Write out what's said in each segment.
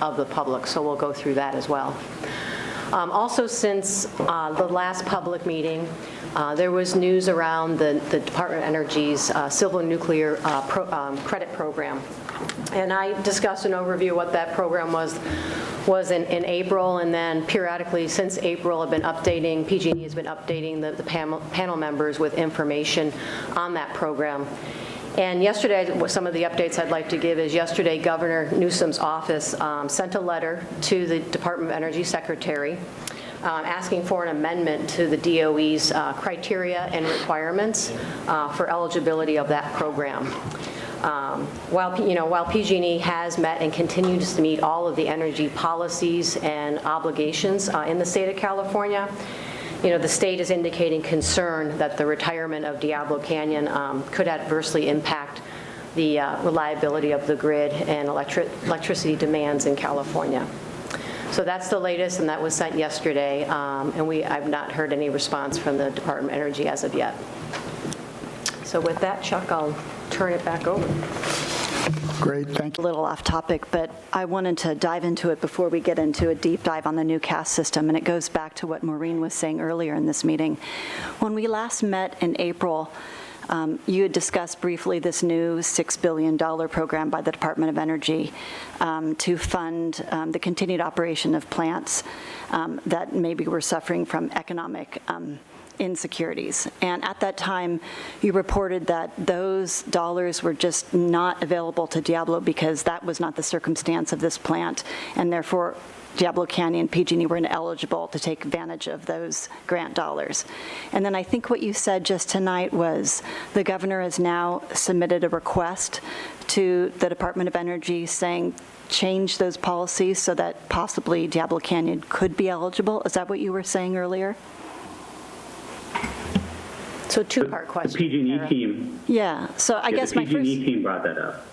of the public, so we'll go through that as well. Also, since the last public meeting, there was news around the Department of Energy's civil nuclear credit program. And I discussed an overview of what that program was in April, and then periodically since April I've been updating, PG&E has been updating the panel members with information on that program. And yesterday, some of the updates I'd like to give is yesterday Governor Newsom's office sent a letter to the Department of Energy Secretary asking for an amendment to the DOE's criteria and requirements for eligibility of that program. While PG&E has met and continues to meet all of the energy policies and obligations in the state of California, the state is indicating concern that the retirement of Diablo Canyon could adversely impact the reliability of the grid and electricity demands in California. So that's the latest, and that was sent yesterday, and I've not heard any response from the Department of Energy as of yet. So with that, Chuck, I'll turn it back over. Great, thank you. A little off topic, but I wanted to dive into it before we get into a deep dive on the new CAS system, and it goes back to what Maureen was saying earlier in this meeting. When we last met in April, you had discussed briefly this new $6 billion program by the Department of Energy to fund the continued operation of plants that maybe were suffering from economic insecurities. And at that time, you reported that those dollars were just not available to Diablo because that was not the circumstance of this plant, and therefore Diablo Canyon, PG&E were ineligible to take advantage of those grant dollars. And then I think what you said just tonight was the governor has now submitted a request to the Department of Energy saying change those policies so that possibly Diablo Canyon could be eligible. Is that what you were saying earlier? So two-part question. The PG&E team. Yeah, so I guess my first... The PG&E team brought that up.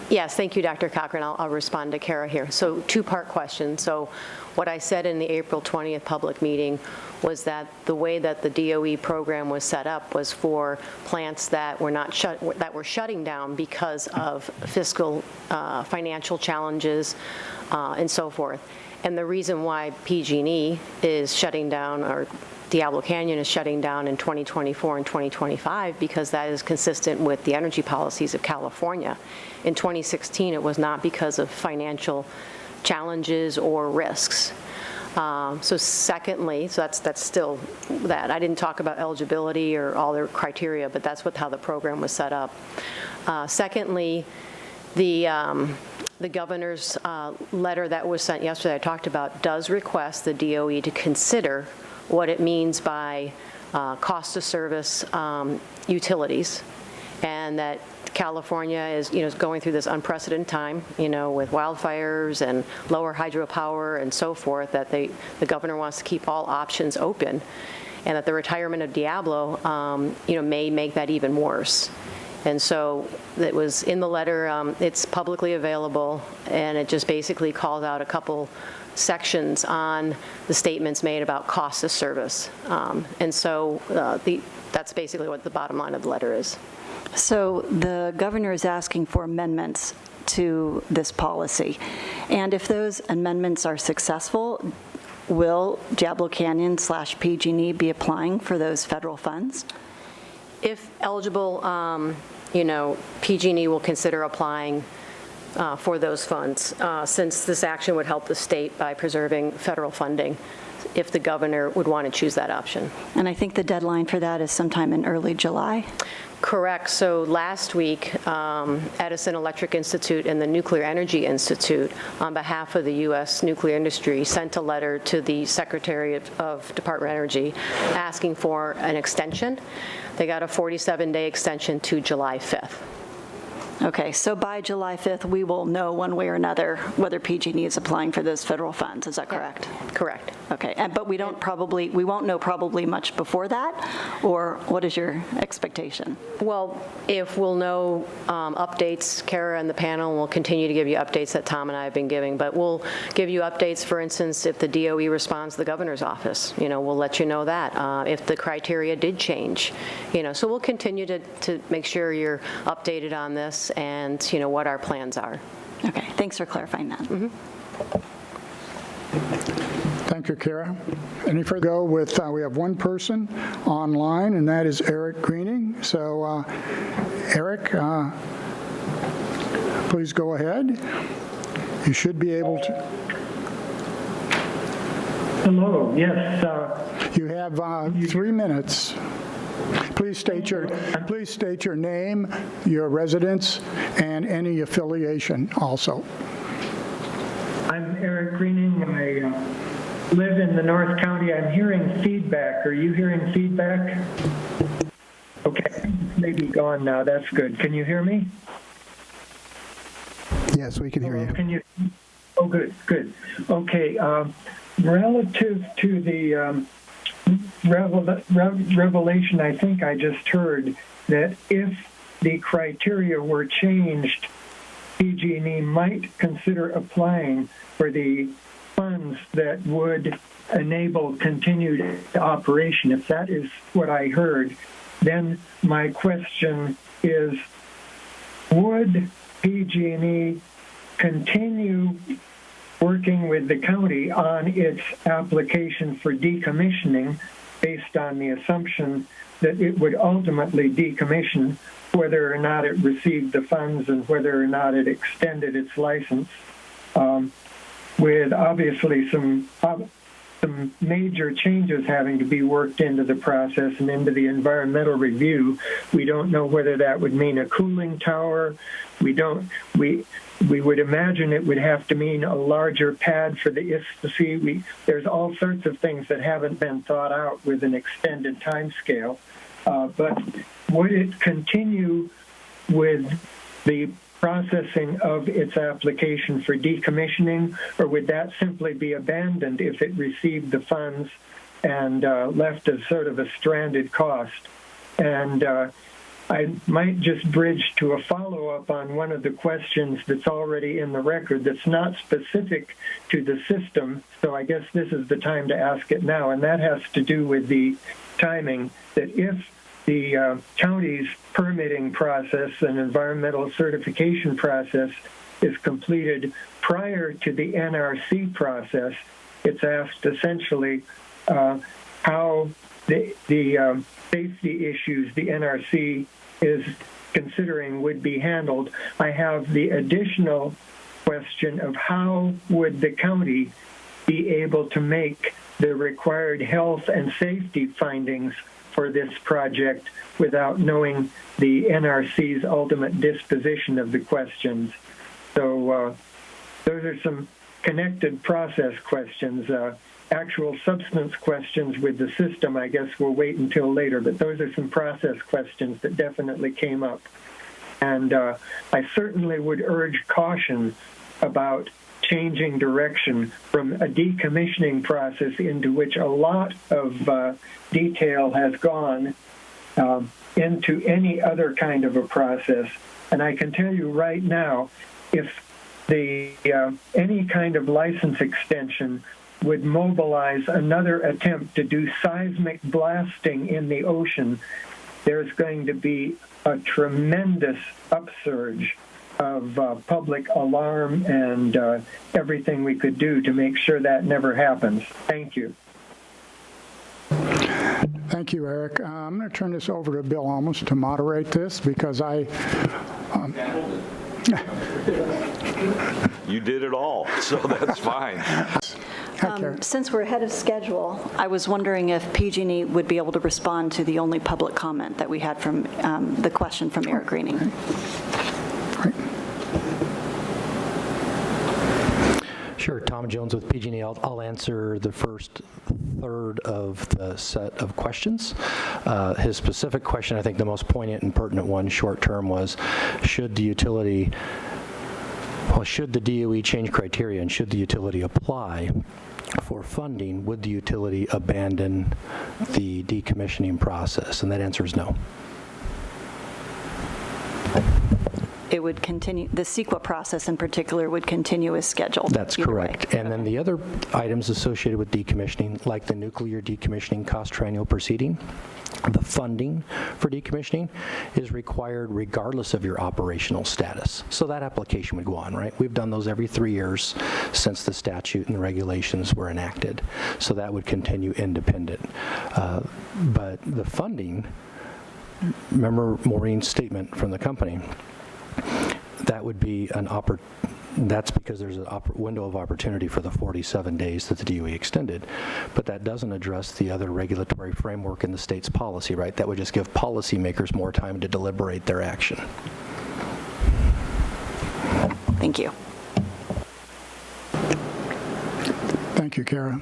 Yes, thank you, Dr. Cochran. I'll respond to Kara here. So two-part question. So what I said in the April 20th public meeting was that the way that the DOE program was set up was for plants that were shutting down because of fiscal financial challenges and so forth. And the reason why PG&E is shutting down, or Diablo Canyon is shutting down in 2024 and 2025, because that is consistent with the energy policies of California. In 2016, it was not because of financial challenges or risks. So secondly, so that's still that. I didn't talk about eligibility or all their criteria, but that's how the program was set up. Secondly, the governor's letter that was sent yesterday I talked about does request the DOE to consider what it means by cost of service utilities, and that California is, going through this unprecedented time, with wildfires and lower hydropower and so forth, that the governor wants to keep all options open, and that the retirement of Diablo, may make that even worse. And so it was in the letter, it's publicly available, and it just basically calls out a couple sections on the statements made about cost of service. And so that's basically what the bottom line of the letter is. So the governor is asking for amendments to this policy. And if those amendments are successful, will Diablo Canyon / PG&E be applying for those federal funds? If eligible, PG&E will consider applying for those funds, since this action would help the state by preserving federal funding, if the governor would want to choose that option. And I think the deadline for that is sometime in early July. Correct. So last week, Edison Electric Institute and the Nuclear Energy Institute, on behalf of the U.S. nuclear industry, sent a letter to the Secretary of Department of Energy asking for an extension. They got a 47-day extension to July 5th. Okay, so by July 5th, we will know one way or another whether PG&E is applying for those federal funds. Is that correct? Correct. Okay, but we won't know probably much before that, or what is your expectation? Well, if we'll know updates, Kara and the panel will continue to give you updates that Tom and I have been giving, but we'll give you updates, for instance, if the DOE responds to the governor's office, we'll let you know that. If the criteria did change, so we'll continue to make sure you're updated on this and what our plans are. Okay, thanks for clarifying that. Thank you, Kara. Any further? Go with, we have one person online, and that is Eric Greening. So, Eric, please go ahead. You should be able to. Hello, yes. You have 3 minutes. Please state your name, your residence, and any affiliation also. I'm Eric Greening. I live in the North County. I'm hearing feedback. Are you hearing feedback? Okay, it's maybe gone now. That's good. Can you hear me? Yes, we can hear you. Can you? Oh, good, good. Okay, relative to the revelation I think I just heard, that if the criteria were changed, PG&E might consider applying for the funds that would enable continued operation. If that is what I heard, then my question is, would PG&E continue working with the county on its application for decommissioning based on the assumption that it would ultimately decommission, whether or not it received the funds and whether or not it extended its license, with obviously some major changes having to be worked into the process and into the environmental review. We don't know whether that would mean a cooling tower. We would imagine it would have to mean a larger pad for the ISPC. There's all sorts of things that haven't been thought out with an extended time scale. But would it continue with the processing of its application for decommissioning, or would that simply be abandoned if it received the funds and left as sort of a stranded cost? And I might just bridge to a follow-up on one of the questions that's already in the record that's not specific to the system, so I guess this is the time to ask it now, and that has to do with the timing, that if the county's permitting process and environmental certification process is completed prior to the NRC process, it's asked essentially how the safety issues the NRC is considering would be handled. I have the additional question of how would the county be able to make the required health and safety findings for this project without knowing the NRC's ultimate disposition of the questions. So those are some connected process questions. Actual substance questions with the system, I guess we'll wait until later, but those are some process questions that definitely came up. And I certainly would urge caution about changing direction from a decommissioning process into which a lot of detail has gone into any other kind of a process. And I can tell you right now, if the any kind of license extension would mobilize another attempt to do seismic blasting in the ocean, there's going to be a tremendous upsurge of public alarm and everything we could do to make sure that never happens. Thank you. Thank you, Eric. I'm going to turn this over to Bill Almus to moderate this because You did it all, so that's fine. Since we're ahead of schedule, I was wondering if PG&E would be able to respond to the only public comment that we had from the question from Eric Greening. Right. Sure. Tom Jones with PG&E. I'll answer the first third of the set of questions. His specific question, I think the most poignant and pertinent one short term, was should the DOE change criteria and should the utility apply for funding, would the utility abandon the decommissioning process? And that answer is no. it would continue, the CEQA process in particular would continue as scheduled. That's either way. correct. And then the other items associated with decommissioning, like the nuclear decommissioning cost triennial proceeding, the funding for decommissioning is required regardless of your operational status. So that application would go on, right? We've done those every 3 years since the statute and the regulations were enacted. So that would continue independent. But the funding, remember Maureen's statement from the company, that would be that's because there's a window of opportunity for the 47 days that the DOE extended. But that doesn't address the other regulatory framework in the state's policy, right? That would just give policymakers more time to deliberate their action. Thank you. Thank you, Kara.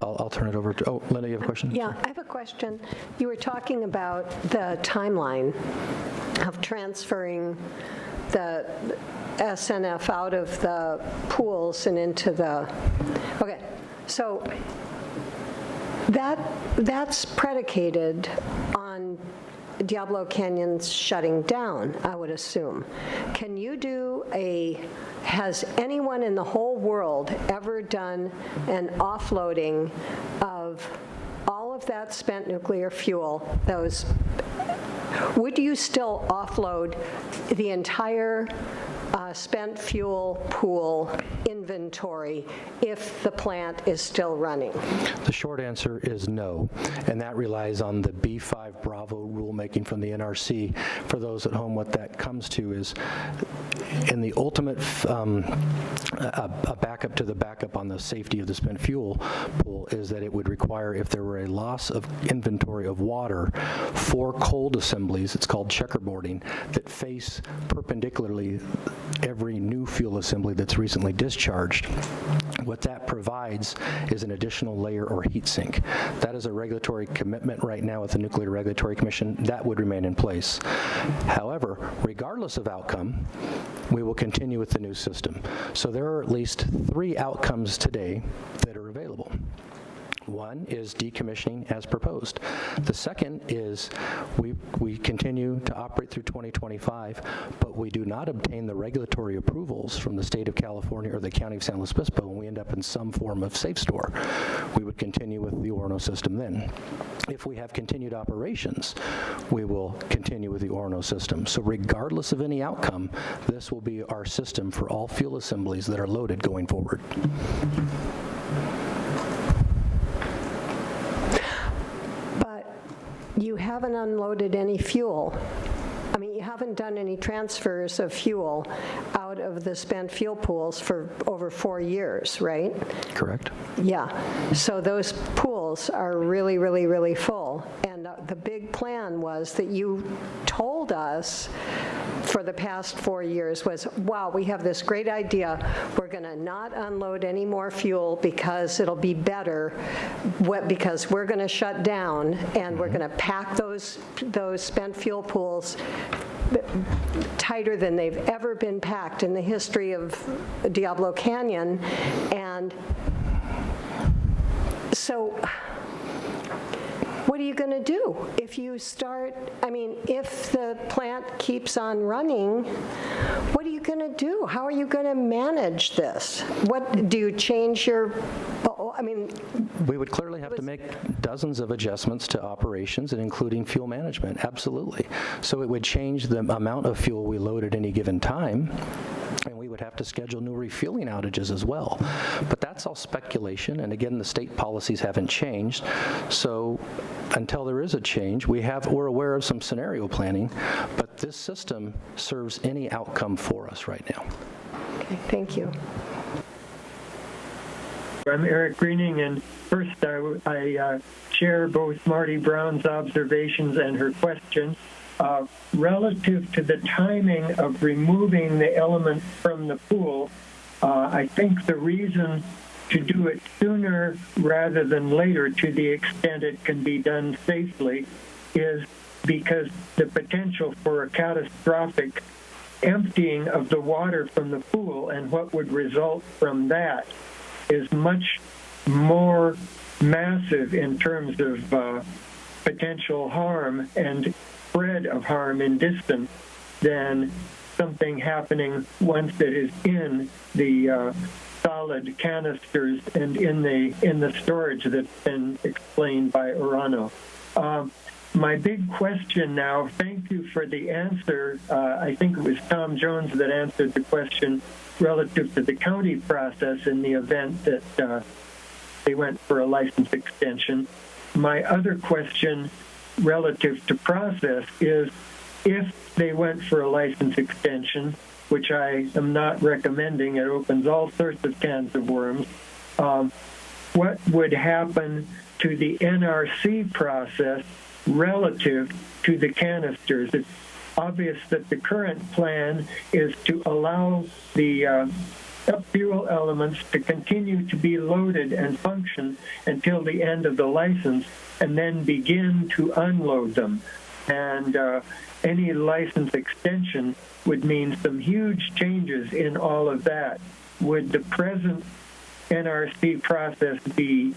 I'll turn it over to, Linda, you have a question? Yeah, I have a question. You were talking about the timeline of transferring the SNF out of the pools and into the, okay, so that's predicated on Diablo Canyon's shutting down, I would assume. Can you do has anyone in the whole world ever done an offloading of all of that spent nuclear fuel, would you still offload the entire spent fuel pool inventory if the plant is still running? The short answer is no, and that relies on the B5 Bravo rulemaking from the NRC. For those at home, what that comes to is, in the ultimate a backup to the backup on the safety of the spent fuel pool is that it would require, if there were a loss of inventory of water, 4 cold assemblies, it's called checkerboarding, that face perpendicularly every new fuel assembly that's recently discharged. What that provides is an additional layer or heat sink. That is a regulatory commitment right now with the Nuclear Regulatory Commission. That would remain in place. However, regardless of outcome, we will continue with the new system. So there are at least 3 outcomes today that are available. One is decommissioning as proposed. The second is we continue to operate through 2025, but we do not obtain the regulatory approvals from the state of California or the county of San Luis Obispo, and we end up in some form of safe store. We would continue with the Orono system then. If we have continued operations, we will continue with the Orono system. So regardless of any outcome, this will be our system for all fuel assemblies that are loaded going forward. You haven't unloaded any fuel. I mean, you haven't done any transfers of fuel out of the spent fuel pools for over 4 years, right? Correct. Yeah. So those pools are really, really, really full. And the big plan was that you told us for the past 4 years was, wow, we have this great idea. We're going to not unload any more fuel because it'll be better, because we're going to shut down and we're going to pack those spent fuel pools tighter than they've ever been packed in the history of Diablo Canyon. And so what are you going to do if you start, I mean, if the plant keeps on running, what are you going to do? How are you going to manage this? What, do you change your, I mean. We would clearly have to make dozens of adjustments to operations and including fuel management, absolutely. So it would change the amount of fuel we load at any given time, and we would have to schedule new refueling outages as well. But that's all speculation, and again, the state policies haven't changed. So until there is a change, we're aware of some scenario planning, but this system serves any outcome for us right now. Okay, thank you. I'm Eric Greening, and first I share both Marty Brown's observations and her question. Relative to the timing of removing the elements from the pool, I think the reason to do it sooner rather than later, to the extent it can be done safely, is because the potential for a catastrophic emptying of the water from the pool and what would result from that is much more massive in terms of potential harm and spread of harm in distance than something happening once it is in the solid canisters and in the storage that's been explained by Urano. My big question now, thank you for the answer. I think it was Tom Jones that answered the question relative to the county process in the event that they went for a license extension. My other question relative to process is, if they went for a license extension, which I am not recommending, it opens all sorts of cans of worms, what would happen to the NRC process relative to the canisters? It's obvious that the current plan is to allow the fuel elements to continue to be loaded and function until the end of the license, and then begin to unload them. And any license extension would mean some huge changes in all of that. Would the present NRC process be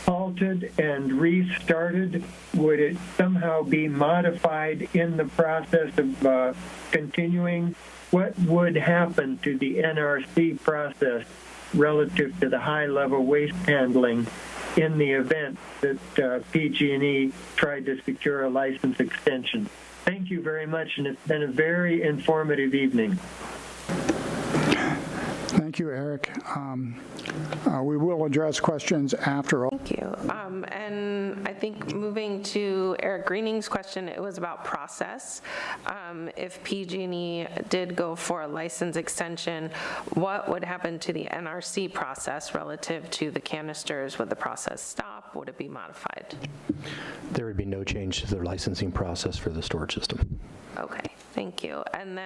halted and restarted? Would it somehow be modified in the process of continuing? What would happen to the NRC process relative to the high-level waste handling in the event that PG&E tried to secure a license extension? Thank you very much, and it's been a very informative evening. Thank you, Eric. We will address questions after all. Thank you. And I think moving to Eric Greening's question, it was about process. If PG&E did go for a license extension, what would happen to the NRC process relative to the canisters? Would the process stop? Would it be modified? There would be no change to the licensing process for the storage system. Okay, thank you. And then